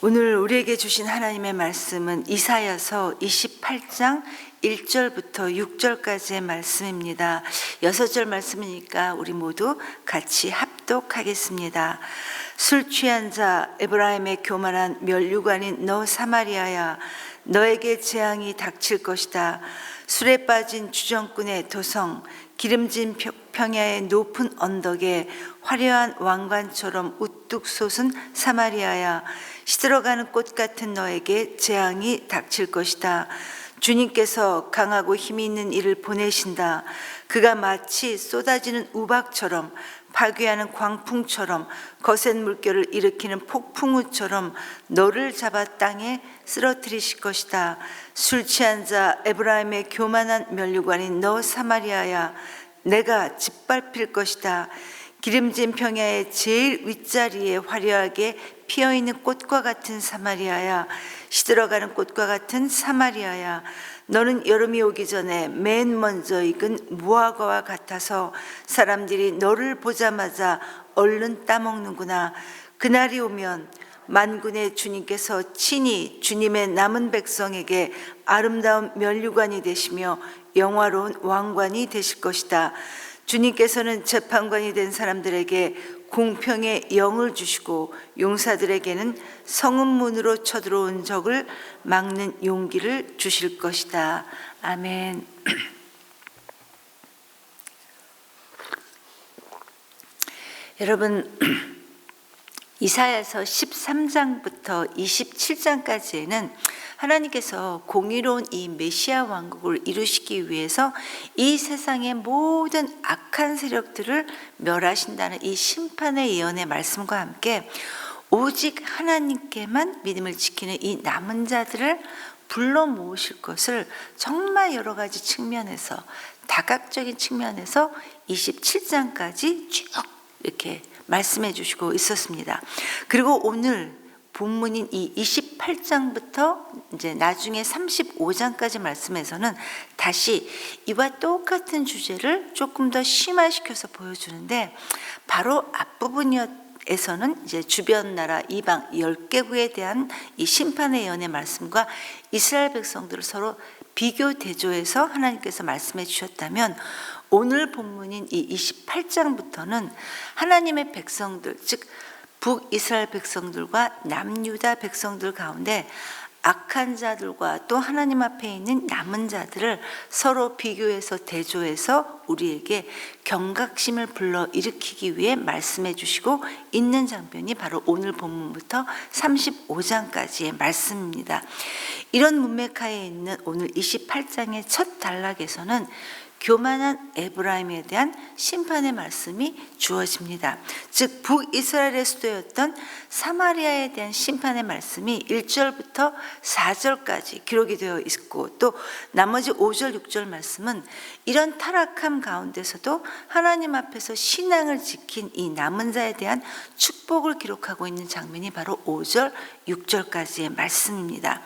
오늘 우리에게 주신 하나님의 말씀은 이사야서 28장 1절부터 6절까지의 말씀입니다. 6절 말씀이니까 우리 모두 같이 합독하겠습니다. 술 취한 자 에브라임의 교만한 면류관인 너 사마리아야, 너에게 재앙이 닥칠 것이다. 술에 빠진 주정꾼의 도성, 기름진 평야의 높은 언덕에 화려한 왕관처럼 우뚝 솟은 사마리아야, 시들어가는 꽃 같은 너에게 재앙이 닥칠 것이다. 주님께서 강하고 힘이 있는 이를 보내신다. 그가 마치 쏟아지는 우박처럼, 파괴하는 광풍처럼, 거센 물결을 일으키는 폭풍우처럼 너를 잡아 땅에 쓰러뜨리실 것이다. 술 취한 자 에브라임의 교만한 면류관인 너 사마리아야, 내가 짓밟힐 것이다. 기름진 평야의 제일 윗자리에 화려하게 피어있는 꽃과 같은 사마리아야, 시들어가는 꽃과 같은 사마리아야, 너는 여름이 오기 전에 맨 먼저 익은 무화과와 같아서 사람들이 너를 보자마자 얼른 따먹는구나. 그날이 오면 만군의 주님께서 친히 주님의 남은 백성에게 아름다운 면류관이 되시며 영화로운 왕관이 되실 것이다. 주님께서는 재판관이 된 사람들에게 공평의 영을 주시고 용사들에게는 성읍문으로 쳐들어온 적을 막는 용기를 주실 것이다. 아멘. 여러분, 이사야서 13장부터 27장까지에는 하나님께서 공의로운 이 메시아 왕국을 이루시기 위해서 이 세상의 모든 악한 세력들을 멸하신다는 이 심판의 예언의 말씀과 함께 오직 하나님께만 믿음을 지키는 이 남은 자들을 불러 모으실 것을 정말 여러 가지 측면에서, 다각적인 측면에서 27장까지 쭉 이렇게 말씀해 주시고 있었습니다. 그리고 오늘 본문인 이 28장부터 이제 나중에 35장까지 말씀에서는 다시 이와 똑같은 주제를 조금 더 심화시켜서 보여주는데, 바로 앞부분에서는 이제 주변 나라 이방 10개국에 대한 이 심판의 예언의 말씀과 이스라엘 백성들을 서로 비교 대조해서 하나님께서 말씀해 주셨다면, 오늘 본문인 이 28장부터는 하나님의 백성들, 즉 북이스라엘 백성들과 남유다 백성들 가운데 악한 자들과 또 하나님 앞에 있는 남은 자들을 서로 비교해서 대조해서 우리에게 경각심을 불러일으키기 위해 말씀해 주시고 있는 장면이 바로 오늘 본문부터 35장까지의 말씀입니다. 이런 문맥하에 있는 오늘 28장의 첫 단락에서는 교만한 에브라임에 대한 심판의 말씀이 주어집니다. 즉 북이스라엘의 수도였던 사마리아에 대한 심판의 말씀이 1절부터 4절까지 기록이 되어 있고, 또 나머지 5절, 6절 말씀은 이런 타락함 가운데서도 하나님 앞에서 신앙을 지킨 이 남은 자에 대한 축복을 기록하고 있는 장면이 바로 5절, 6절까지의 말씀입니다.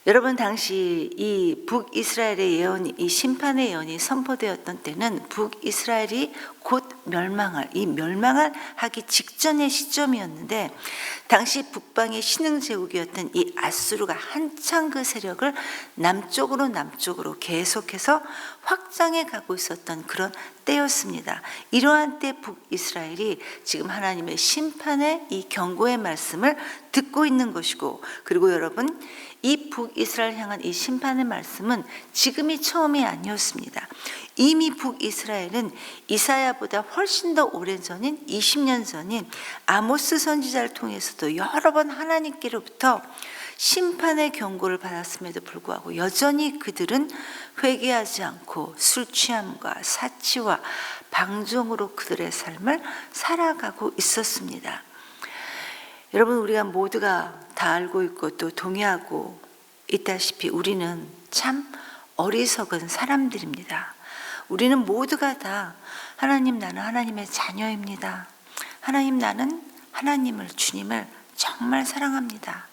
여러분, 당시 이 북이스라엘의 예언이, 이 심판의 예언이 선포되었던 때는 북이스라엘이 곧 멸망을 하기 직전의 시점이었는데, 당시 북방의 신흥 제국이었던 이 아수르가 한창 그 세력을 남쪽으로 계속해서 확장해 가고 있었던 그런 때였습니다. 이러한 때 북이스라엘이 지금 하나님의 심판의 이 경고의 말씀을 듣고 있는 것이고, 그리고 여러분, 이 북이스라엘 향한 이 심판의 말씀은 지금이 처음이 아니었습니다. 이미 북이스라엘은 이사야보다 훨씬 더 오래전인 20년 전인 아모스 선지자를 통해서도 여러 번 하나님께로부터 심판의 경고를 받았음에도 불구하고 여전히 그들은 회개하지 않고 술 취함과 사치와 방종으로 그들의 삶을 살아가고 있었습니다. 여러분, 우리가 모두가 다 알고 있고 또 동의하고 있다시피 우리는 참 어리석은 사람들입니다. 우리는 모두가 다 하나님, 나는 하나님의 자녀입니다. 하나님, 나는 하나님을, 주님을 정말 사랑합니다.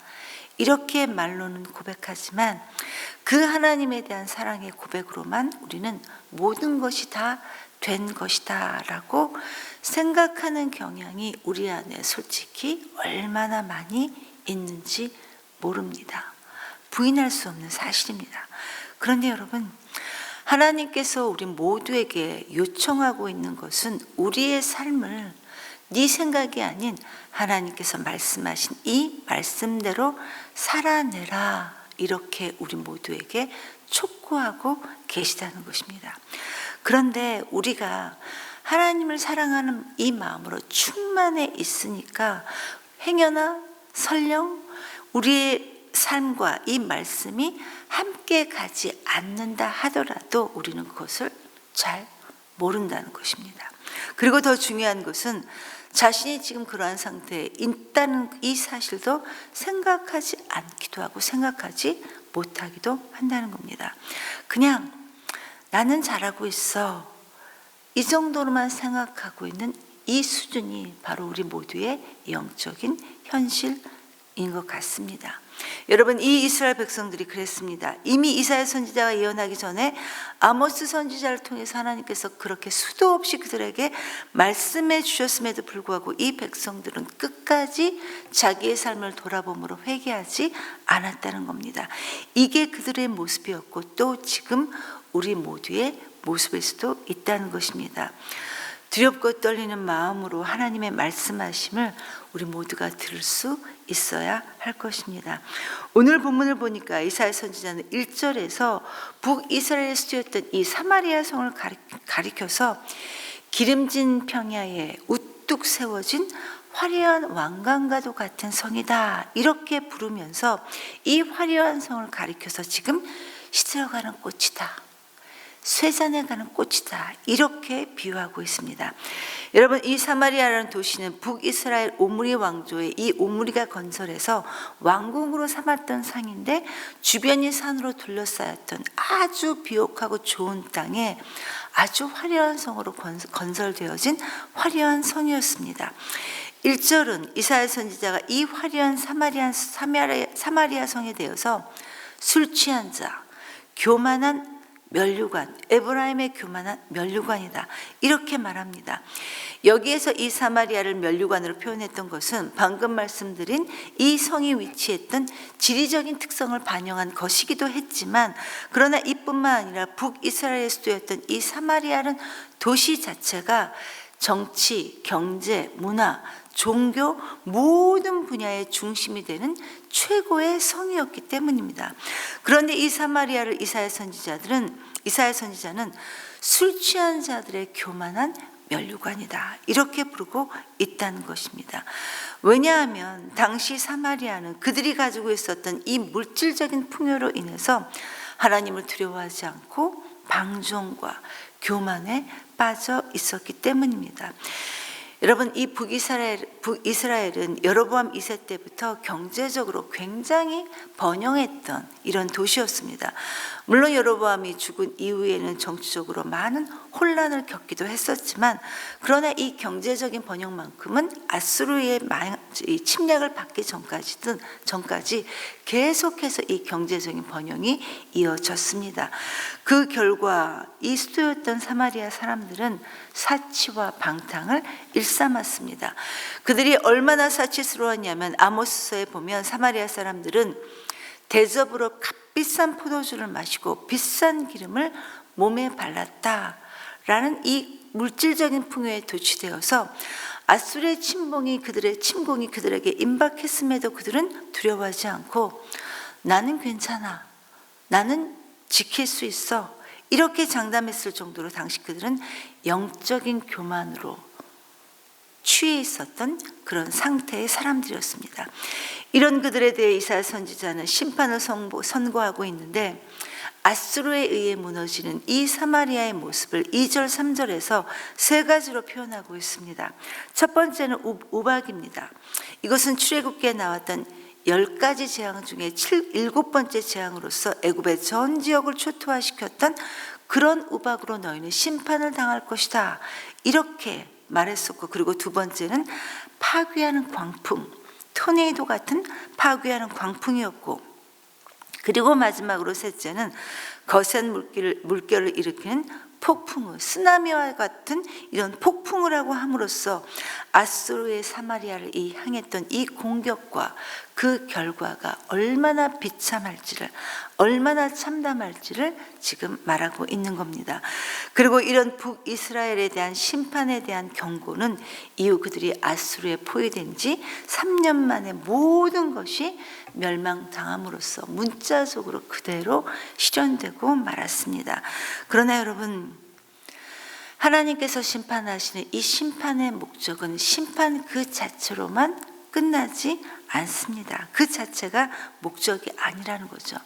이렇게 말로는 고백하지만 그 하나님에 대한 사랑의 고백으로만 우리는 모든 것이 다 된 것이다 라고 생각하는 경향이 우리 안에 솔직히 얼마나 많이 있는지 모릅니다. 부인할 수 없는 사실입니다. 그런데 여러분, 하나님께서 우리 모두에게 요청하고 있는 것은 우리의 삶을 네 생각이 아닌 하나님께서 말씀하신 이 말씀대로 살아내라, 이렇게 우리 모두에게 촉구하고 계시다는 것입니다. 그런데 우리가 하나님을 사랑하는 이 마음으로 충만해 있으니까 행여나 설령 우리의 삶과 이 말씀이 함께 가지 않는다 하더라도 우리는 그것을 잘 모른다는 것입니다. 그리고 더 중요한 것은 자신이 지금 그러한 상태에 있다는 이 사실도 생각하지 않기도 하고 생각하지 못하기도 한다는 겁니다. 그냥 나는 잘하고 있어, 이 정도로만 생각하고 있는 이 수준이 바로 우리 모두의 영적인 현실인 것 같습니다. 여러분, 이 이스라엘 백성들이 그랬습니다. 이미 이사야 선지자가 예언하기 전에 아모스 선지자를 통해서 하나님께서 그렇게 수도 없이 그들에게 말씀해 주셨음에도 불구하고 이 백성들은 끝까지 자기의 삶을 돌아봄으로 회개하지 않았다는 겁니다. 이게 그들의 모습이었고 또 지금 우리 모두의 모습일 수도 있다는 것입니다. 두렵고 떨리는 마음으로 하나님의 말씀하심을 우리 모두가 들을 수 있어야 할 것입니다. 오늘 본문을 보니까 이사야 선지자는 1절에서 북이스라엘에 쓰였던 이 사마리아 성을 가리켜서 기름진 평야에 우뚝 세워진 화려한 왕관과도 같은 성이다, 이렇게 부르면서 이 화려한 성을 가리켜서 지금 시들어가는 꽃이다, 쇠잔에 가는 꽃이다, 이렇게 비유하고 있습니다. 여러분, 이 사마리아라는 도시는 북이스라엘 오므리 왕조의 이 오므리가 건설해서 왕궁으로 삼았던 상인데 주변이 산으로 둘러싸였던 아주 비옥하고 좋은 땅에 아주 화려한 성으로 건설되어진 화려한 성이었습니다. 1절은 이사야 선지자가 이 화려한 사마리아 성에 대해서 술 취한 자, 교만한 면류관, 에브라임의 교만한 면류관이다, 이렇게 말합니다. 여기에서 이 사마리아를 면류관으로 표현했던 것은 방금 말씀드린 이 성이 위치했던 지리적인 특성을 반영한 것이기도 했지만, 그러나 이뿐만 아니라 북이스라엘의 수도였던 이 사마리아는 도시 자체가 정치, 경제, 문화, 종교 모든 분야의 중심이 되는 최고의 성이었기 때문입니다. 그런데 이 사마리아를 이사야 선지자는 술 취한 자들의 교만한 면류관이다, 이렇게 부르고 있다는 것입니다. 왜냐하면 당시 사마리아는 그들이 가지고 있었던 이 물질적인 풍요로 인해서 하나님을 두려워하지 않고 방종과 교만에 빠져 있었기 때문입니다. 여러분, 이 북이스라엘은 여로보암 2세 때부터 경제적으로 굉장히 번영했던 이런 도시였습니다. 물론 여로보암이 죽은 이후에는 정치적으로 많은 혼란을 겪기도 했었지만, 그러나 이 경제적인 번영만큼은 아수르의 침략을 받기 전까지 계속해서 이 경제적인 번영이 이어졌습니다. 그 결과 이 수도였던 사마리아 사람들은 사치와 방탕을 일삼았습니다. 그들이 얼마나 사치스러웠냐면 아모스서에 보면 사마리아 사람들은 대접으로 값비싼 포도주를 마시고 비싼 기름을 몸에 발랐다라는 이 물질적인 풍요에 도취되어서 아수르의 침공이 그들에게 임박했음에도 그들은 두려워하지 않고 나는 괜찮아, 나는 지킬 수 있어, 이렇게 장담했을 정도로 당시 그들은 영적인 교만으로 취해 있었던 그런 상태의 사람들이었습니다. 이런 그들에 대해 이사야 선지자는 심판을 선고하고 있는데, 아수르에 의해 무너지는 이 사마리아의 모습을 2절 3절에서 세 가지로 표현하고 있습니다. 첫 번째는 우박입니다. 이것은 출애굽기에 나왔던 10가지 재앙 중에 7번째 재앙으로서 애굽의 전 지역을 초토화시켰던 그런 우박으로 너희는 심판을 당할 것이다, 이렇게 말했었고, 그리고 두 번째는 파괴하는 광풍, 토네이도 같은 파괴하는 광풍이었고, 그리고 마지막으로 셋째는 거센 물결을 일으키는 폭풍우, 쓰나미와 같은 이런 폭풍을 하고 함으로써 아수르의 사마리아를 향했던 이 공격과 그 결과가 얼마나 비참할지를, 얼마나 참담할지를 지금 말하고 있는 겁니다. 그리고 이런 북이스라엘에 대한 심판에 대한 경고는 이후 그들이 아수르에 포위된 지 3년 만에 모든 것이 멸망당함으로써 문자적으로 그대로 실현되고 말았습니다. 그러나 여러분, 하나님께서 심판하시는 이 심판의 목적은 심판 그 자체로만 끝나지 않습니다. 그 자체가 목적이 아니라는 거죠.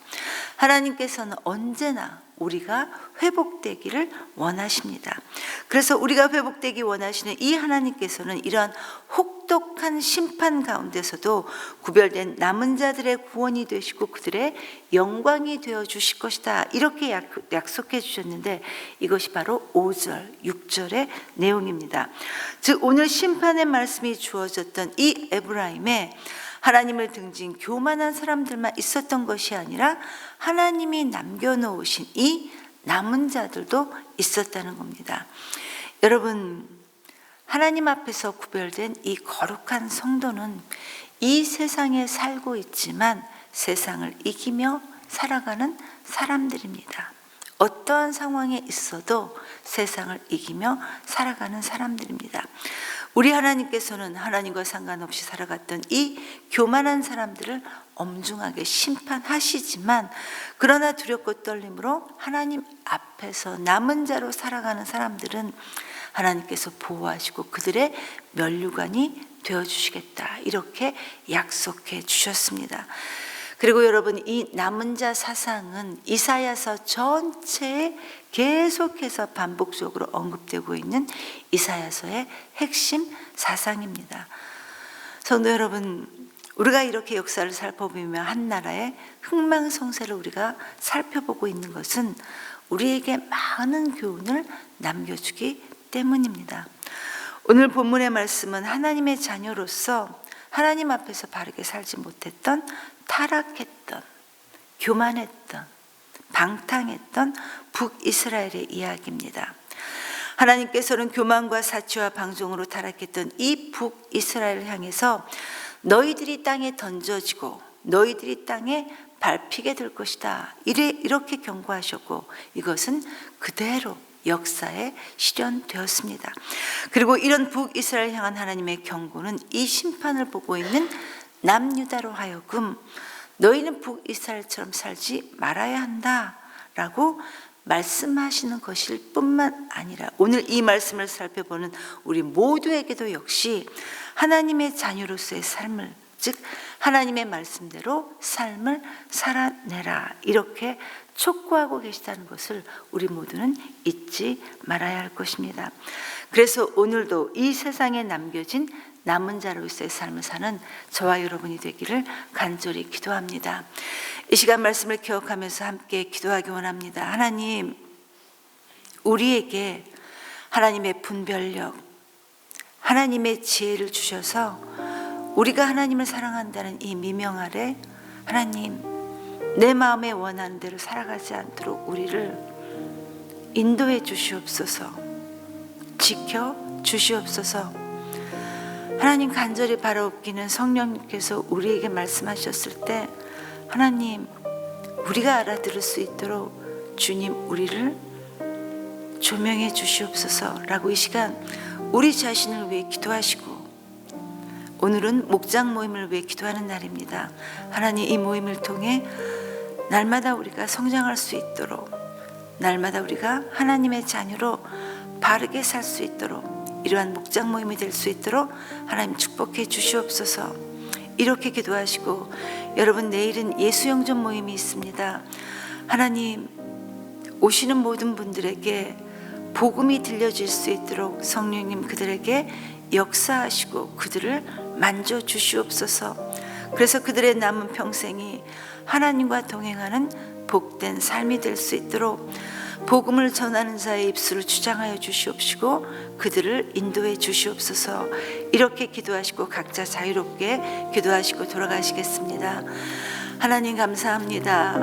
하나님께서는 언제나 우리가 회복되기를 원하십니다. 그래서 우리가 회복되기 원하시는 이 하나님께서는 이러한 혹독한 심판 가운데서도 구별된 남은 자들의 구원이 되시고 그들의 영광이 되어 주실 것이다. 이렇게 약속해 주셨는데 이것이 바로 5절, 6절의 내용입니다. 즉 오늘 심판의 말씀이 주어졌던 이 에브라임에 하나님을 등진 교만한 사람들만 있었던 것이 아니라 하나님이 남겨놓으신 이 남은 자들도 있었다는 겁니다. 여러분, 하나님 앞에서 구별된 이 거룩한 성도는 이 세상에 살고 있지만 세상을 이기며 살아가는 사람들입니다. 어떠한 상황에 있어도 세상을 이기며 살아가는 사람들입니다. 우리 하나님께서는 하나님과 상관없이 살아갔던 이 교만한 사람들을 엄중하게 심판하시지만 그러나 두렵고 떨림으로 하나님 앞에서 남은 자로 살아가는 사람들은 하나님께서 보호하시고 그들의 면류관이 되어주시겠다 이렇게 약속해 주셨습니다. 그리고 여러분, 이 남은 자 사상은 이사야서 전체에 계속해서 반복적으로 언급되고 있는 이사야서의 핵심 사상입니다. 성도 여러분, 우리가 이렇게 역사를 살펴보며 한 나라의 흥망성쇠를 우리가 살펴보고 있는 것은 우리에게 많은 교훈을 남겨주기 때문입니다. 오늘 본문의 말씀은 하나님의 자녀로서 하나님 앞에서 바르게 살지 못했던, 타락했던, 교만했던, 방탕했던 북이스라엘의 이야기입니다. 하나님께서는 교만과 사치와 방종으로 타락했던 이 북이스라엘을 향해서 너희들이 땅에 던져지고 너희들이 땅에 밟히게 될 것이다 이렇게 경고하셨고 이것은 그대로 역사에 실현되었습니다. 그리고 이런 북이스라엘 향한 하나님의 경고는 이 심판을 보고 있는 남유다로 하여금 너희는 북이스라엘처럼 살지 말아야 한다라고 말씀하시는 것일 뿐만 아니라 오늘 이 말씀을 살펴보는 우리 모두에게도 역시 하나님의 자녀로서의 삶을, 즉 하나님의 말씀대로 삶을 살아내라 이렇게 촉구하고 계시다는 것을 우리 모두는 잊지 말아야 할 것입니다. 그래서 오늘도 이 세상에 남겨진 남은 자로서의 삶을 사는 저와 여러분이 되기를 간절히 기도합니다. 이 시간 말씀을 기억하면서 함께 기도하기 원합니다. 하나님, 우리에게 하나님의 분별력, 하나님의 지혜를 주셔서 우리가 하나님을 사랑한다는 이 미명 아래 하나님, 내 마음에 원하는 대로 살아가지 않도록 우리를 인도해 주시옵소서, 지켜 주시옵소서. 하나님, 간절히 바라옵기는 성령님께서 우리에게 말씀하셨을 때 하나님, 우리가 알아들을 수 있도록 주님 우리를 조명해 주시옵소서라고 이 시간 우리 자신을 위해 기도하시고, 오늘은 목장 모임을 위해 기도하는 날입니다. 하나님, 이 모임을 통해 날마다 우리가 성장할 수 있도록, 날마다 우리가 하나님의 자녀로 바르게 살 수 있도록, 이러한 목장 모임이 될 수 있도록 하나님 축복해 주시옵소서. 이렇게 기도하시고, 여러분 내일은 예수영전 모임이 있습니다. 하나님, 오시는 모든 분들에게 복음이 들려질 수 있도록 성령님 그들에게 역사하시고 그들을 만져 주시옵소서. 그래서 그들의 남은 평생이 하나님과 동행하는 복된 삶이 될 수 있도록 복음을 전하는 자의 입술을 주장하여 주시옵시고 그들을 인도해 주시옵소서. 이렇게 기도하시고 각자 자유롭게 기도하시고 돌아가시겠습니다. 하나님 감사합니다.